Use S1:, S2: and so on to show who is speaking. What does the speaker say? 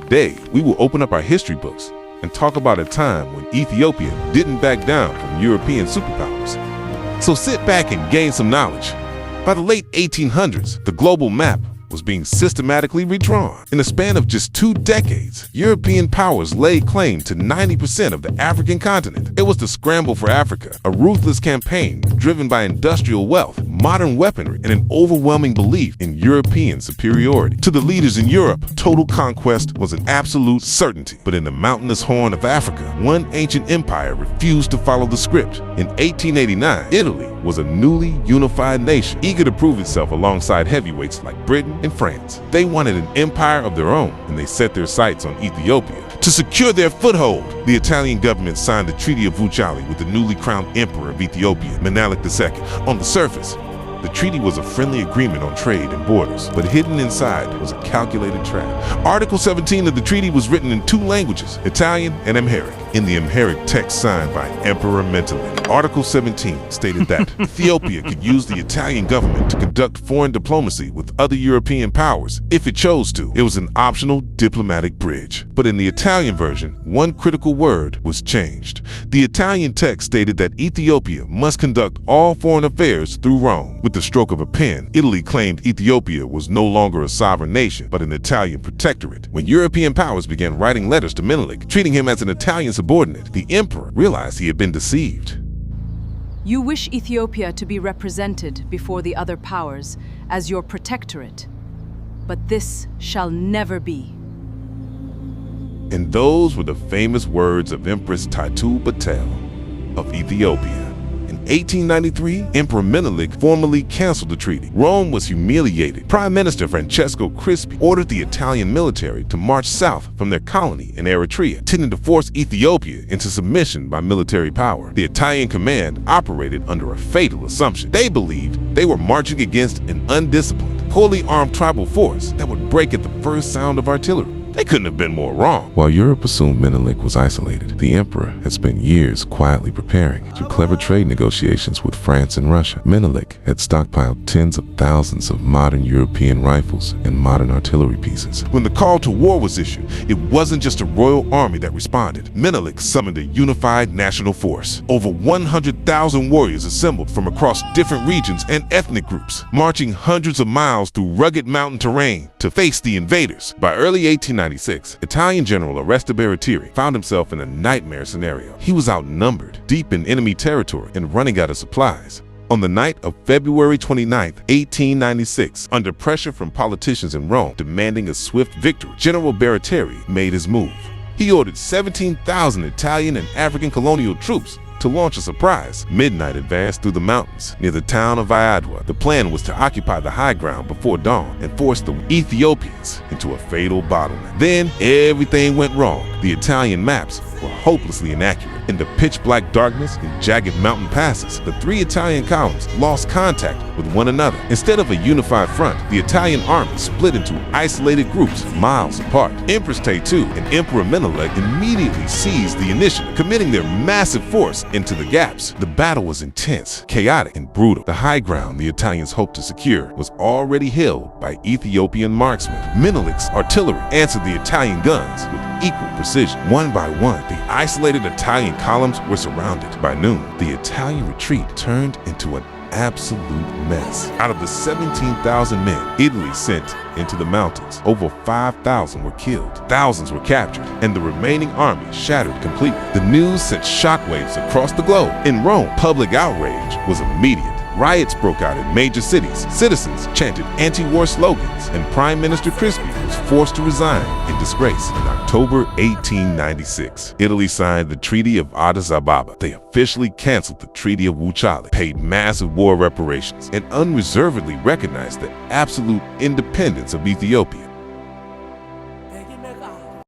S1: Today, we will open up our history books and talk about a time when Ethiopia didn't back down from European superpowers. So sit back and gain some knowledge. By the late 1800s, the global map was being systematically redrawn. In the span of just 2 decades, European powers laid claim to 90% of the African continent. It was the scramble for Africa, a ruthless campaign driven by industrial wealth, modern weaponry, and an overwhelming belief in European superiority. To the leaders in Europe, total conquest was an absolute certainty. But in the mountainous horn of Africa, one ancient empire refused to follow the script. In 1889, Italy was a newly unified nation, eager to prove itself alongside heavyweights like Britain and France. They wanted an empire of their own, and they set their sights on Ethiopia. To secure their foothold, the Italian government signed the Treaty of Wuchale with the newly crowned Emperor of Ethiopia, Menelik II. On the surface, the treaty was a friendly agreement on trade and borders, but hidden inside was a calculated trap. Article 17 of the treaty was written in 2 languages, Italian and Amharic. In the Amharic text signed by Emperor Menelik, Article 17 stated that Ethiopia could use the Italian government to conduct foreign diplomacy with other European powers if it chose to. It was an optional diplomatic bridge. But in the Italian version, one critical word was changed. The Italian text stated that Ethiopia must conduct all foreign affairs through Rome. With the stroke of a pen, Italy claimed Ethiopia was no longer a sovereign nation, but an Italian protectorate. When European powers began writing letters to Menelik, treating him as an Italian subordinate, the emperor realized he had been deceived.
S2: You wish Ethiopia to be represented before the other powers as your protectorate, but this shall never be.
S1: And those were the famous words of Empress Taitu Patel of Ethiopia. In 1893, Emperor Menelik formally canceled the treaty. Rome was humiliated. Prime Minister Francesco Crispi ordered the Italian military to march south from their colony in Eritrea, intending to force Ethiopia into submission by military power. The Italian command operated under a fatal assumption. They believed they were marching against an undisciplined, poorly armed tribal force that would break at the first sound of artillery. They couldn't have been more wrong. While Europe assumed Menelik was isolated, the emperor had spent years quietly preparing. Through clever trade negotiations with France and Russia, Menelik had stockpiled tens of thousands of modern European rifles and modern artillery pieces. When the call to war was issued, it wasn't just a royal army that responded. Menelik summoned a unified national force. Over 100,000 warriors assembled from across different regions and ethnic groups, marching hundreds of miles through rugged mountain terrain to face the invaders. By early 1896, Italian General Baratieri found himself in a nightmare scenario. He was outnumbered, deep in enemy territory, and running out of supplies. On the night of February 29, 1896, under pressure from politicians in Rome demanding a swift victory, General Baratieri made his move. He ordered 17,000 Italian and African colonial troops to launch a surprise midnight advance through the mountains near the town of Adwa. The plan was to occupy the high ground before dawn and force the Ethiopians into a fatal bottleneck. Then everything went wrong. The Italian maps were hopelessly inaccurate. In the pitch-black darkness and jagged mountain passes, the 3 Italian columns lost contact with one another. Instead of a unified front, the Italian army split into isolated groups miles apart. Empress Taitu and Emperor Menelik immediately seized the initiative, committing their massive force into the gaps. The battle was intense, chaotic, and brutal. The high ground the Italians hoped to secure was already held by Ethiopian marksmen. Menelik's artillery answered the Italian guns with equal precision. One by one, the isolated Italian columns were surrounded. By noon, the Italian retreat turned into an absolute mess. Out of the 17,000 men Italy sent into the mountains, over 5,000 were killed, thousands were captured, and the remaining army shattered completely. The news sent shockwaves across the globe. In Rome, public outrage was immediate. Riots broke out in major cities. Citizens chanted anti-war slogans, and Prime Minister Crispi was forced to resign in disgrace. In October 1896, Italy signed the Treaty of Addis Ababa. They officially canceled the Treaty of Wuchale, paid massive war reparations, and unreservedly recognized the absolute independence of Ethiopia.